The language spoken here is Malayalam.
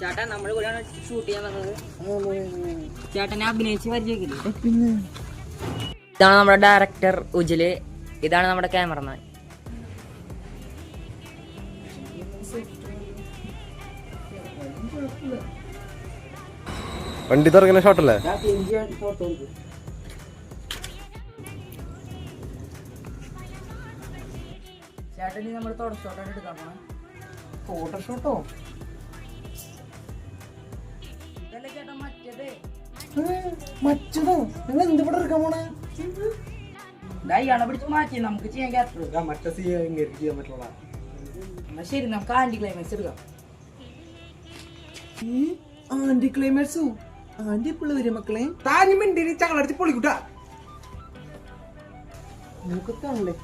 ചേട്ടാ നമ്മുടെ കൂടെയാണ് ഷൂട്ട് ചെയ്യാൻ വന്നത്. ചേട്ടനെ അഭിനയിച്ച് പരിചയിക്കില്ലേ? ഇതാണ് നമ്മുടെ ഡയറക്ടർ ഉജ്ജല്, ഇതാണ് നമ്മുടെ ക്യാമറമാൻ. വണ്ടി തുറക്കുന്ന ഷോട്ടല്ലേ? ചേട്ടന് നമ്മൾ തുടച്ചോട്ടാണ് എടുക്കാൻ പോണേ. ഫോട്ടോഷോട്ടോ ഇതല്ലേ ചേട്ടാ മറ്റേത്? മറ്റതോ? നിങ്ങൾ എന്തിവിടെ എടുക്കാൻ പോണേ? ഇയാളെ പിടിച്ച് മാറ്റി നമുക്ക് ചെയ്യാൻ ക്യാരക്ടർ. മറ്റേ ചെയ്യാൻ പറ്റുള്ള. എന്നാ ശരി, നമുക്ക് ആന്റി ക്ലൈമാക്സ് എടുക്കാം. ആന്റി ക്ലൈമാക്സോ? ആന്റി എപ്പോഴും വരും മക്കളെ? താനിമിണ്ടി ചങ്ങളടിച്ച് പൊളിക്കൂട്ടാ. നോക്കത്താണല്ലേ